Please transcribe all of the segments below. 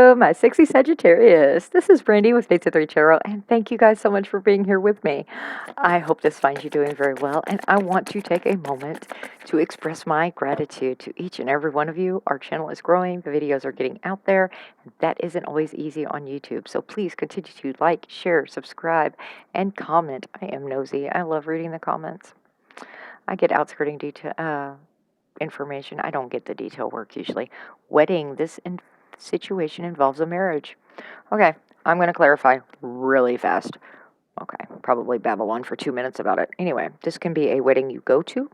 Hello, my sexy Sagittarius. This is Brandy with Fates of Three Tarot, and thank you guys so much for being here with me. I hope this finds you doing very well, and I want to take a moment to express my gratitude to each and every one of you. Our channel is growing, the videos are getting out there, and that isn't always easy on YouTube. So please continue to like, share, subscribe, and comment. I am nosy. I love reading the comments. I get outskirting information. I don't get the detail work usually. Wedding. This situation involves a marriage. Okay, I'm going to clarify really fast. Okay, probably babble on for 2 minutes about it. Anyway, this can be a wedding you go to.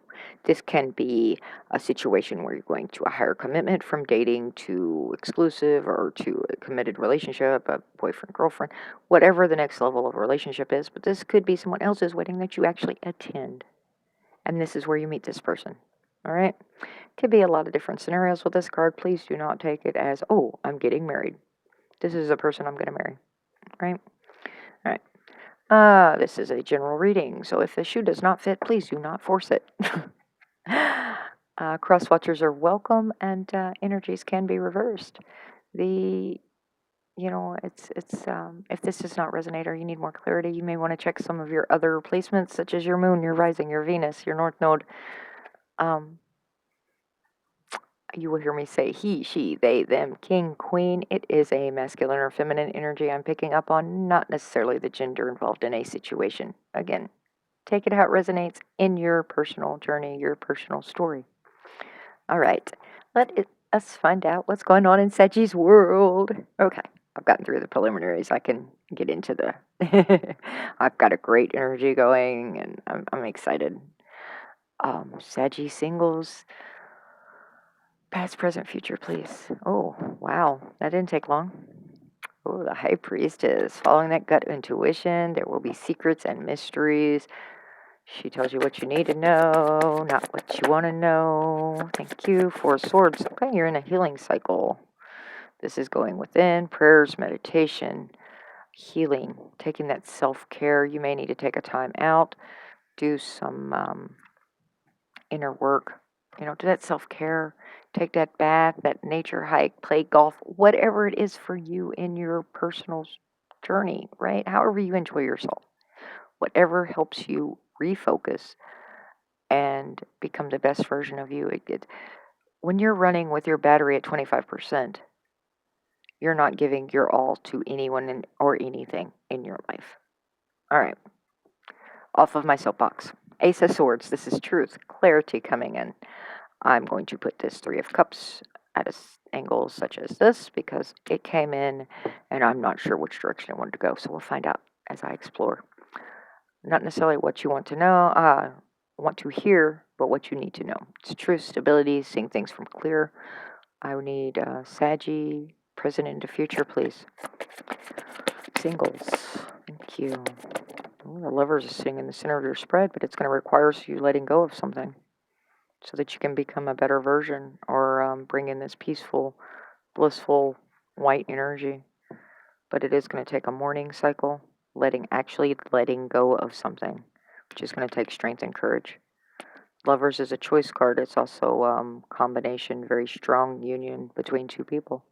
This can be a situation where you're going to a higher commitment from dating to exclusive or to a committed relationship, a boyfriend, girlfriend, whatever the next level of relationship is. But this could be someone else's wedding that you actually attend. And this is where you meet this person. All right? Could be a lot of different scenarios with this card. Please do not take it as, oh, I'm getting married. This is a person I'm going to marry. Right? All right. This is a general reading, so if the shoe does not fit, please do not force it. Cross watchers are welcome, and energies can be reversed. The it's if this does not resonate or you need more clarity, you may want to check some of your other placements, such as your moon, your rising, your Venus, your north node. You will hear me say he, she, they, them, king, queen. It is a masculine or feminine energy I'm picking up on, not necessarily the gender involved in a situation. Again, take it how it resonates in your personal journey, your personal story. All right, us find out what's going on in Seji's world. Okay, I've gotten through the preliminaries. I can get into the. I've got a great energy going, and I'm excited. Sagi singles. Past, present, future, please. Oh, wow. That didn't take long. Oh, the High Priestess. Following that gut intuition, there will be secrets and mysteries. She tells you what you need to know, not what you want to know. Thank you. Four Swords. Okay, you're in a healing cycle. This is going within, prayers, meditation, healing, taking that self-care. You may need to take a time out, do some inner work, do that self-care, take that bath, that nature hike, play golf, whatever it is for you in your personal journey, right? However you enjoy yourself, whatever helps you refocus and become the best version of you. When you're running with your battery at 25%, you're not giving your all to anyone or anything in your life. All right, off of my soapbox. Ace of Swords, this is truth, clarity coming in. I'm going to put this Three of Cups at an angle such as this because it came in and I'm not sure which direction I wanted to go. So we'll find out as I explore. Not necessarily what you want to know, want to hear, but what you need to know. It's truth, stability, seeing things from clear. I would need Saggy, present into future, please. Singles. Thank you. Ooh, the Lovers is sitting in the center of your spread, but it's going to require you letting go of something so that you can become a better version or bring in this peaceful, blissful, white energy. But it is going to take a mourning cycle, letting go of something, which is going to take strength and courage. Lovers is a choice card. It's also combination, very strong union between two people.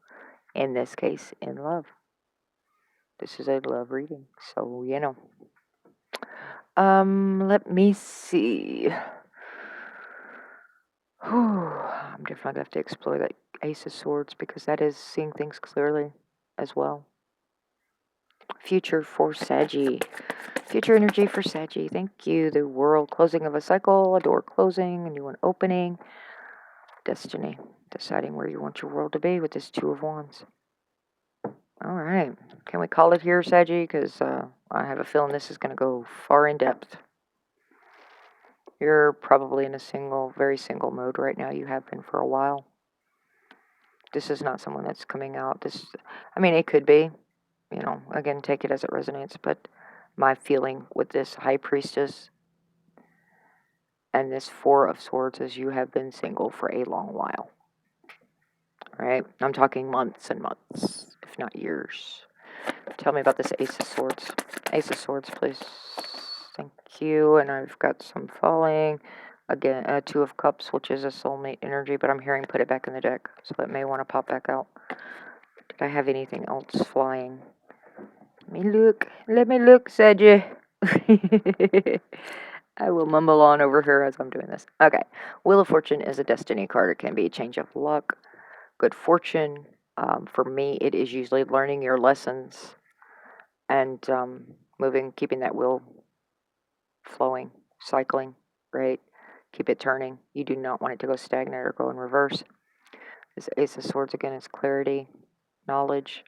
In this case, in love. This is a love reading, so let me see. I'm definitely going to have to explore that Ace of Swords because that is seeing things clearly as well. Future for Saggy. Future energy for Saggy. Thank you. The world, closing of a cycle, a door closing, a new one opening. Destiny. Deciding where you want your world to be with this Two of Wands. All right. Can we call it here, Saggy? Because I have a feeling this is going to go far in depth. You're probably in a very single mode right now. You have been for a while. This is not someone that's coming out. It could be. Again, take it as it resonates. But my feeling with this High Priestess and this Four of Swords is you have been single for a long while. All right? I'm talking months and months, if not years. Tell me about this Ace of Swords. Ace of Swords, please. Thank you. And I've got some falling. Again, Two of Cups, which is a soulmate energy, but I'm hearing put it back in the deck, so it may want to pop back out. Did I have anything else flying? Let me look, Sedgy. I will mumble on over here as I'm doing this. Okay. Wheel of Fortune is a destiny card. It can be a change of luck, good fortune. For me, it is usually learning your lessons and keeping that wheel flowing, cycling, right? Keep it turning. You do not want it to go stagnant or go in reverse. This Ace of Swords, again, is clarity, knowledge.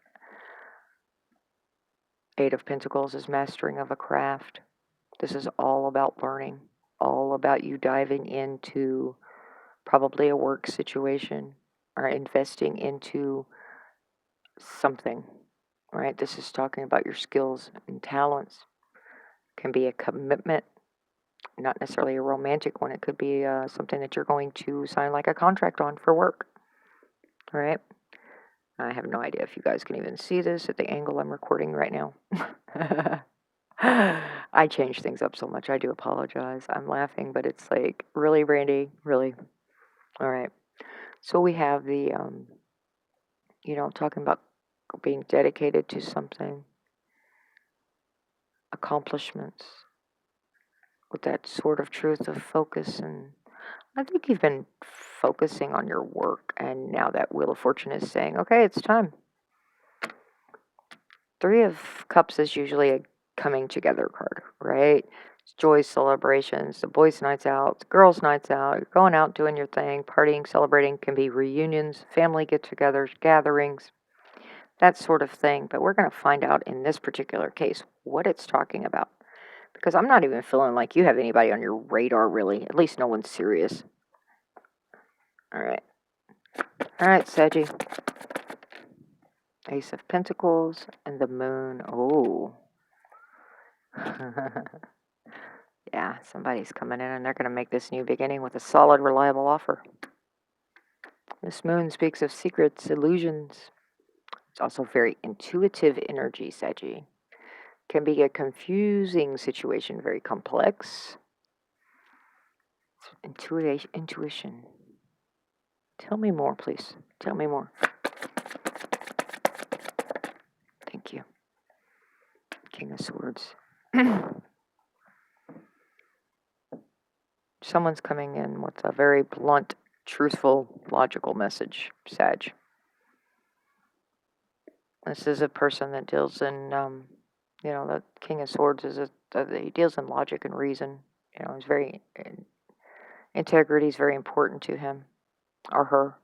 Eight of Pentacles is mastering of a craft. This is all about learning, all about you diving into probably a work situation or investing into something, right? This is talking about your skills and talents. Can be a commitment, not necessarily a romantic one. It could be something that you're going to sign like a contract on for work, all right? I have no idea if you guys can even see this at the angle I'm recording right now. I change things up so much. I do apologize. I'm laughing, but it's like, really, Brandy? Really? All right. So we have the, talking about being dedicated to something, accomplishments, with that sort of truth of focus. And I think you've been focusing on your work, and now that Wheel of Fortune is saying, okay, it's time. Three of Cups is usually a coming together card, right? It's joy, celebrations, the boys' nights out, the girls' nights out. You're going out doing your thing, partying, celebrating. Can be reunions, family get-togethers, gatherings, that sort of thing. But we're going to find out in this particular case what it's talking about, because I'm not even feeling like you have anybody on your radar, really. At least no one's serious. All right, Saggy. Ace of Pentacles and the Moon. Oh. Yeah, somebody's coming in and they're going to make this new beginning with a solid, reliable offer. This moon speaks of secrets, illusions. It's also very intuitive energy, Saggy. Can be a confusing situation, very complex. Intuition. Tell me more, please. Tell me more. Thank you. King of Swords. Someone's coming in with a very blunt, truthful, logical message, Sag. This is a person that deals in, the King of Swords he deals in logic and reason. He's integrity is very important to him or her.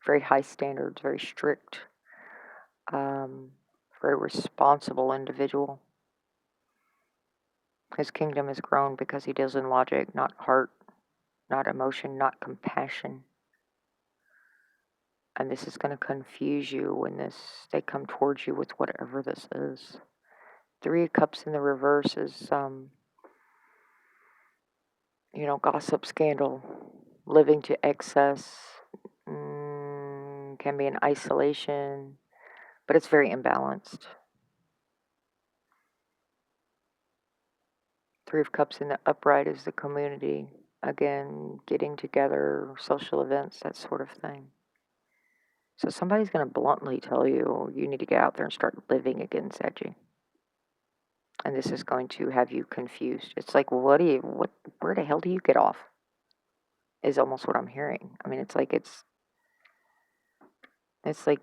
Very high standards, very strict, very responsible individual. His kingdom has grown because he deals in logic, not heart, not emotion, not compassion. And this is going to confuse you when they come towards you with whatever this is. Three of Cups in the reverse is, gossip, scandal, living to excess, can be an isolation, but it's very imbalanced. Three of Cups in the upright is the community. Again, getting together, social events, that sort of thing. So somebody's going to bluntly tell you, you need to get out there and start living again, Saji. And this is going to have you confused. It's like, where the hell do you get off? Is almost what I'm hearing. I mean, it's like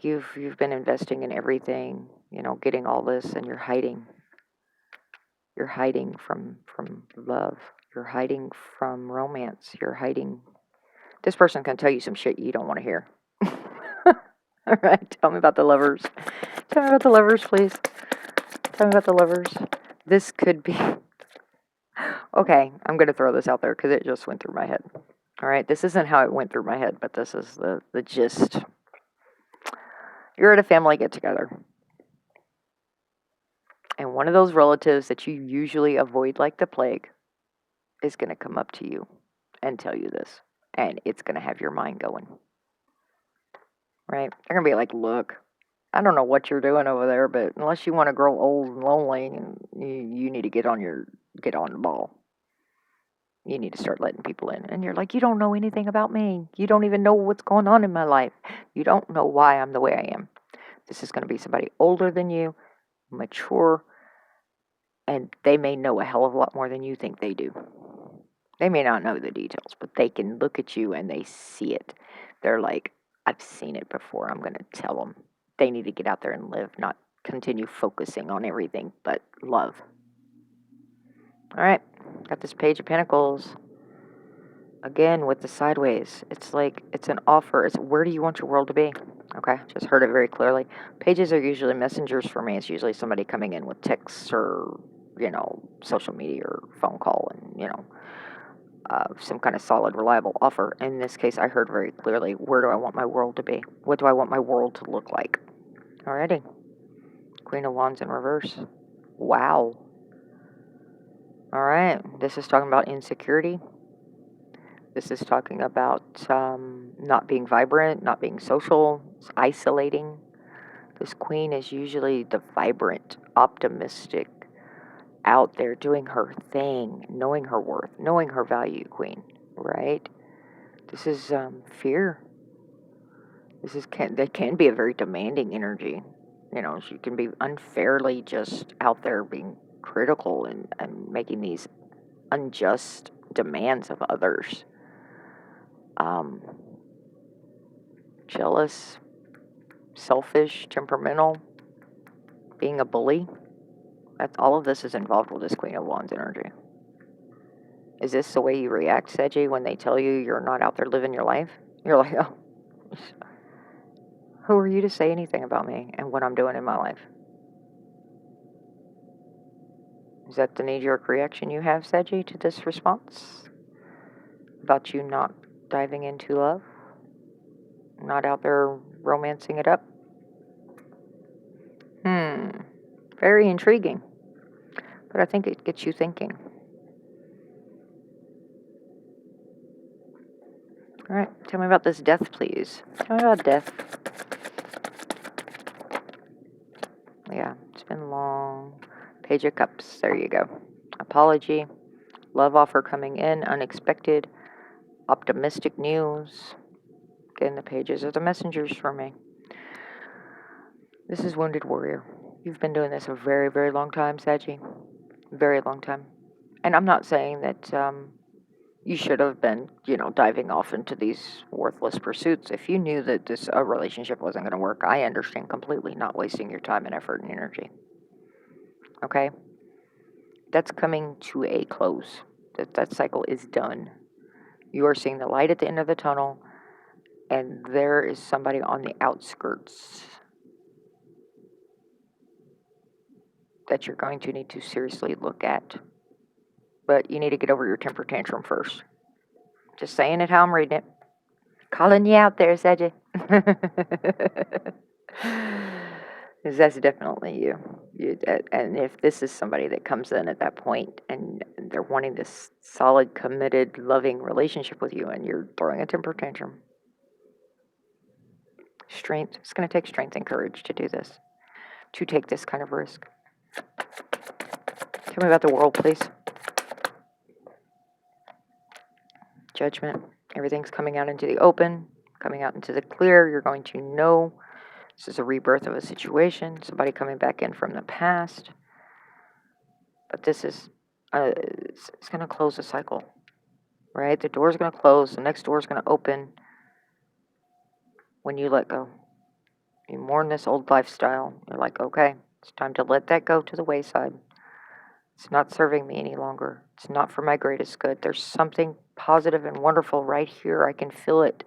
you've been investing in everything, getting all this, and you're hiding. You're hiding from love. You're hiding from romance. You're hiding. This person can tell you some shit you don't want to hear. All right, tell me about the Lovers. Tell me about the Lovers, please. Tell me about the Lovers. This could be. Okay, I'm going to throw this out there because it just went through my head. All right, this isn't how it went through my head, but this is the gist. You're at a family get-together. And one of those relatives that you usually avoid like the plague is going to come up to you and tell you this. And it's going to have your mind going. Right? They're going to be like, look, I don't know what you're doing over there, but unless you want to grow old and lonely, you need to get on the ball. You need to start letting people in. And you're like, you don't know anything about me. You don't even know what's going on in my life. You don't know why I'm the way I am. This is going to be somebody older than you, mature, and they may know a hell of a lot more than you think they do. They may not know the details, but they can look at you and they see it. They're like, I've seen it before. I'm going to tell them. They need to get out there and live, not continue focusing on everything but love. All right, got this Page of Pentacles. Again, with the sideways, it's like it's an offer. It's where do you want your world to be? Okay, just heard it very clearly. Pages are usually messengers for me. It's usually somebody coming in with texts or, social media or phone call and, some kind of solid, reliable offer. In this case, I heard very clearly, where do I want my world to be? What do I want my world to look like? Alrighty. Queen of Wands in reverse. Wow. All right. This is talking about insecurity. This is talking about not being vibrant, not being social, it's isolating. This queen is usually the vibrant, optimistic, out there doing her thing, knowing her worth, knowing her value queen, right? This is fear. That can be a very demanding energy. She can be unfairly just out there being critical and making these unjust demands of others. Jealous, selfish, temperamental, being a bully. All of this is involved with this Queen of Wands energy. Is this the way you react, Seji, when they tell you you're not out there living your life? You're like, oh, who are you to say anything about me and what I'm doing in my life? Is that the knee-jerk reaction you have, Seji, to this response? About you not diving into love? Not out there romancing it up? Very intriguing. But I think it gets you thinking. All right, tell me about this death, please. Tell me about death. Yeah, it's been long. Page of Cups, there you go. Apology, love offer coming in, unexpected, optimistic news. Again, the pages are the messengers for me. This is Wounded Warrior. You've been doing this a very, very long time, Saji. Very long time. And I'm not saying that you should have been, diving off into these worthless pursuits. If you knew that this relationship wasn't going to work, I understand completely not wasting your time and effort and energy. Okay? That's coming to a close. That cycle is done. You are seeing the light at the end of the tunnel, and there is somebody on the outskirts that you're going to need to seriously look at. But you need to get over your temper tantrum first. Just saying it how I'm reading it. Calling you out there, Saji. Because that's definitely you. And if this is somebody that comes in at that point and they're wanting this solid, committed, loving relationship with you and you're throwing a temper tantrum. Strength. It's going to take strength and courage to do this, to take this kind of risk. Tell me about the world, please. Judgment. Everything's coming out into the open, coming out into the clear. You're going to know this is a rebirth of a situation, somebody coming back in from the past. But this is, it's going to close a cycle, right? The door's going to close, the next door's going to open when you let go. You mourn this old lifestyle. You're like, okay, it's time to let that go to the wayside. It's not serving me any longer. It's not for my greatest good. There's something positive and wonderful right here. I can feel it.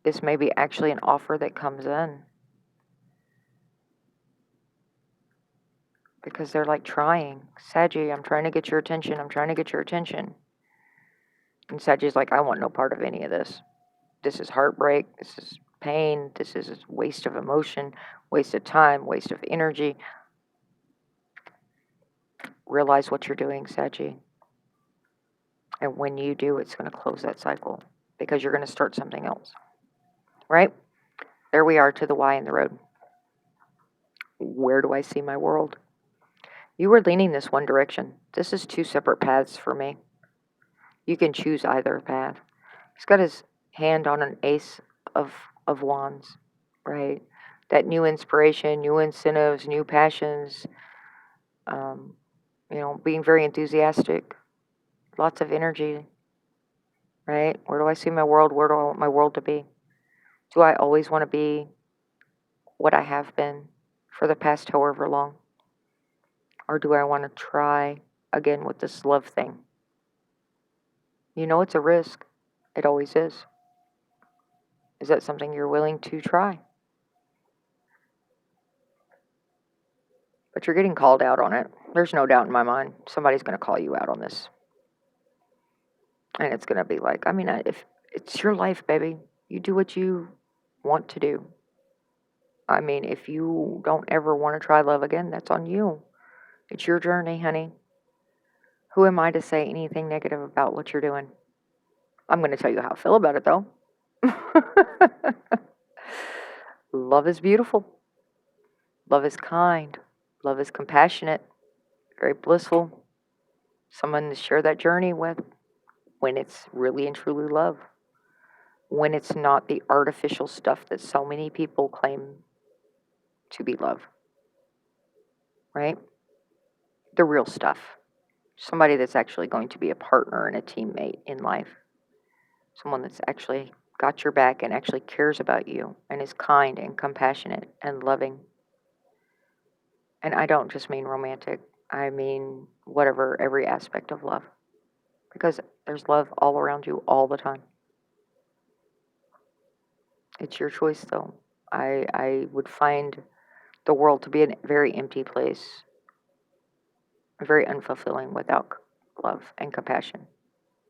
This may be actually an offer that comes in. Because they're like trying. Saji, I'm trying to get your attention. I'm trying to get your attention. And Saji's like, I want no part of any of this. This is heartbreak. This is pain. This is a waste of emotion, waste of time, waste of energy. Realize what you're doing, Saji. And when you do, it's going to close that cycle because you're going to start something else. Right? There we are to the Y in the road. Where do I see my world? You were leaning this one direction. This is two separate paths for me. You can choose either path. He's got his hand on an ace of wands, right? that new inspiration, new incentives, new passions, being very enthusiastic, lots of energy, right? Where do I see my world? Where do I want my world to be? Do I always want to be what I have been for the past however long? Or do I want to try again with this love thing? It's a risk. It always is. Is that something you're willing to try? But you're getting called out on it. There's no doubt in my mind. Somebody's going to call you out on this. And it's going to be like, if it's your life, baby, you do what you want to do. If you don't ever want to try love again, that's on you. It's your journey, honey. Who am I to say anything negative about what you're doing? I'm going to tell you how I feel about it, though. Love is beautiful. Love is kind. Love is compassionate. Very blissful. Someone to share that journey with when it's really and truly love. When it's not the artificial stuff that so many people claim to be love. Right? The real stuff. Somebody that's actually going to be a partner and a teammate in life. Someone that's actually got your back and actually cares about you and is kind and compassionate and loving. And I don't just mean romantic. I mean whatever, every aspect of love. Because there's love all around you all the time. It's your choice, though. I would find the world to be a very empty place, very unfulfilling without love and compassion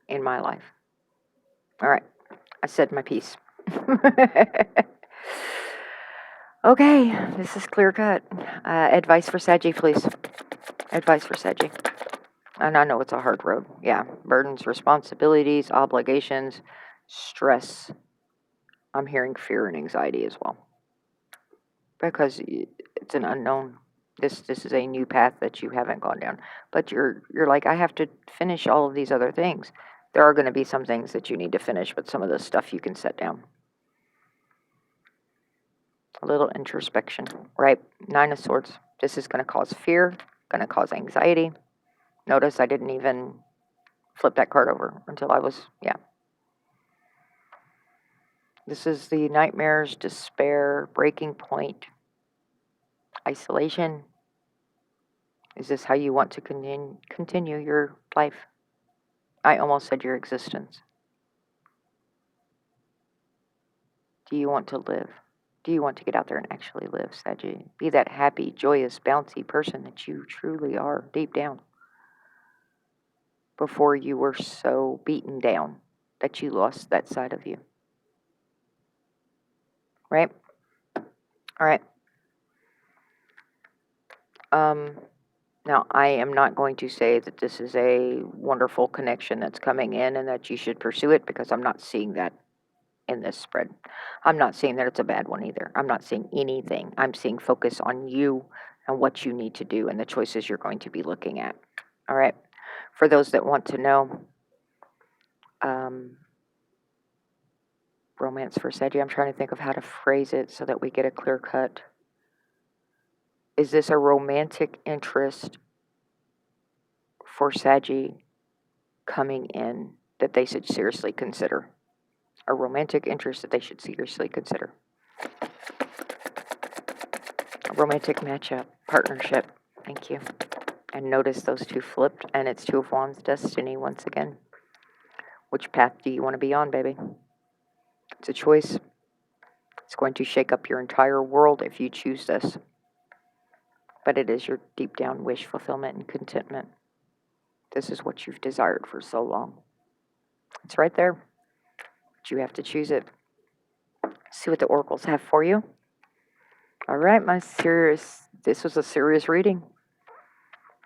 in my life. All right, I said my piece. Okay, this is clear cut. Advice for Saggy, please. Advice for Saggy. And I know it's a hard road. Yeah, burdens, responsibilities, obligations, stress. I'm hearing fear and anxiety as well. Because it's an unknown. This is a new path that you haven't gone down. But you're like, I have to finish all of these other things. There are going to be some things that you need to finish, but some of the stuff you can set down. A little introspection, right? 9 of Swords. This is going to cause fear, going to cause anxiety. Notice I didn't even flip that card over until I was, This is the nightmares, despair, breaking point, isolation. Is this how you want to continue your life? I almost said your existence. Do you want to live? Do you want to get out there and actually live, Saggy? Be that happy, joyous, bouncy person that you truly are deep down. Before you were so beaten down that you lost that side of you. Right? All right. Now, I am not going to say that this is a wonderful connection that's coming in and that you should pursue it, because I'm not seeing that in this spread. I'm not seeing that it's a bad one either. I'm not seeing anything. I'm seeing focus on you and what you need to do and the choices you're going to be looking at. All right. For those that want to know, romance for Saggy, I'm trying to think of how to phrase it so that we get a clear cut. Is this a romantic interest for Saggy coming in that they should seriously consider? A romantic interest that they should seriously consider. A romantic matchup, partnership. Thank you. And notice those two flipped, and it's Two of Wands, destiny once again. Which path do you want to be on, baby? It's a choice. It's going to shake up your entire world if you choose this. But it is your deep down wish fulfillment and contentment. This is what you've desired for so long. It's right there. But you have to choose it. See what the oracles have for you. All right, this was a serious reading.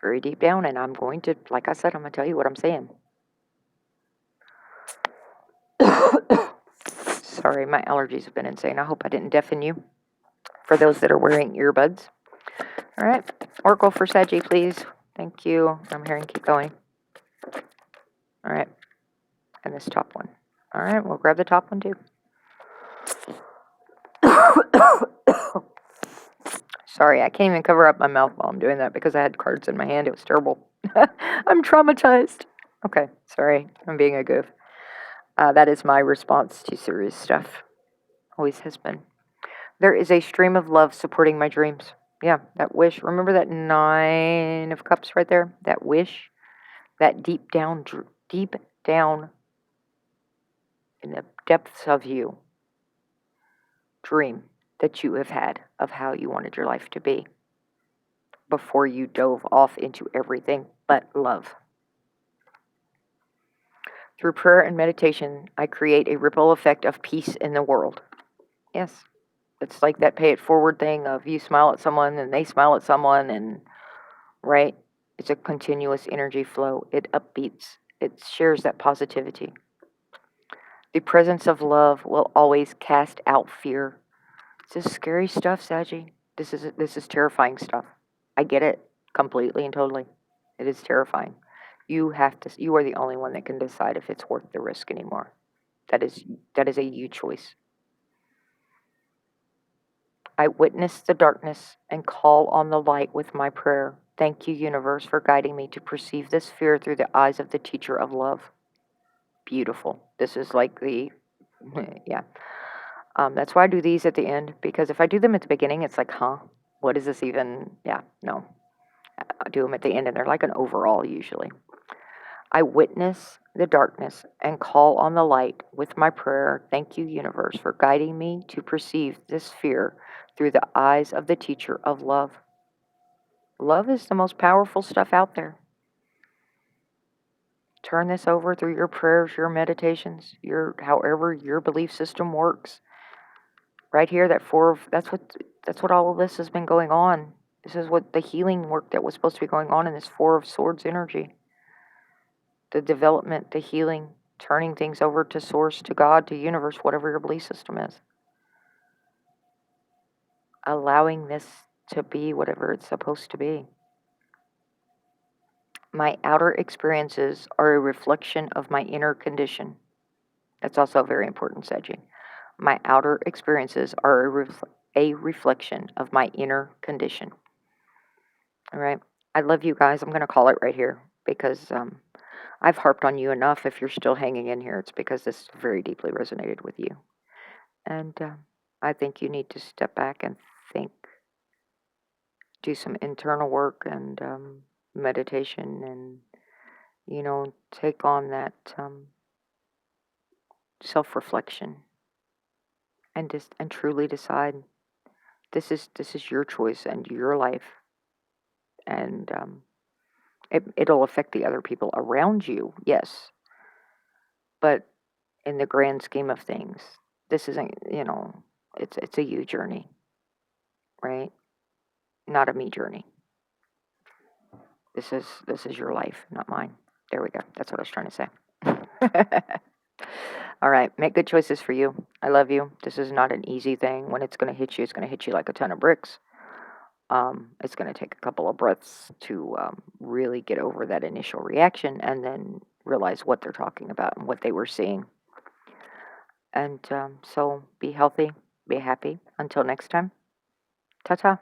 Very deep down, and I'm going to, like I said, I'm going to tell you what I'm saying. Sorry, my allergies have been insane. I hope I didn't deafen you. For those that are wearing earbuds. All right, oracle for Saggy, please. Thank you. I'm hearing keep going. All right, and this top one. All right, we'll grab the top one too. Sorry, I can't even cover up my mouth while I'm doing that because I had cards in my hand. It was terrible. I'm traumatized. Okay, sorry. I'm being a goof. That is my response to serious stuff. Always has been. There is a stream of love supporting my dreams. Yeah, that wish. Remember that 9 of Cups right there? That wish, that deep down in the depths of you, dream that you have had of how you wanted your life to be before you dove off into everything but love. Through prayer and meditation, I create a ripple effect of peace in the world. Yes, it's like that pay it forward thing of you smile at someone and they smile at someone, and right? It's a continuous energy flow. It upbeats, it shares that positivity. The presence of love will always cast out fear. This is scary stuff, Saji. This is terrifying stuff. I get it completely and totally. It is terrifying. You are the only one that can decide if it's worth the risk anymore. That is a you choice. I witness the darkness and call on the light with my prayer. Thank you, universe, for guiding me to perceive this fear through the eyes of the teacher of love. Beautiful. This is like the, yeah. That's why I do these at the end, because if I do them at the beginning, it's like, huh, what is this even? Yeah, no. I do them at the end, and they're like an overall usually. I witness the darkness and call on the light with my prayer. Thank you, universe, for guiding me to perceive this fear through the eyes of the teacher of love. Love is the most powerful stuff out there. Turn this over through your prayers, your meditations, your however your belief system works. Right here, that's what all of this has been going on. This is what the healing work that was supposed to be going on in this Four of Swords energy. The development, the healing, turning things over to source, to God, to universe, whatever your belief system is. Allowing this to be whatever it's supposed to be. My outer experiences are a reflection of my inner condition. That's also very important, Seji. My outer experiences are a reflection of my inner condition. All right. I love you guys. I'm going to call it right here because I've harped on you enough. If you're still hanging in here, it's because this very deeply resonated with you. And I think you need to step back and think, do some internal work and meditation, and, take on that self reflection and truly decide this is your choice and your life. And it'll affect the other people around you, yes. But in the grand scheme of things, this isn't, it's a you journey, right? Not a me journey. This is your life, not mine. There we go. That's what I was trying to say. All right, make good choices for you. I love you. This is not an easy thing. When it's going to hit you, it's going to hit you like a ton of bricks. It's going to take a couple of breaths to really get over that initial reaction and then realize what they're talking about and what they were seeing. And so be healthy, be happy. Until next time, ta-ta.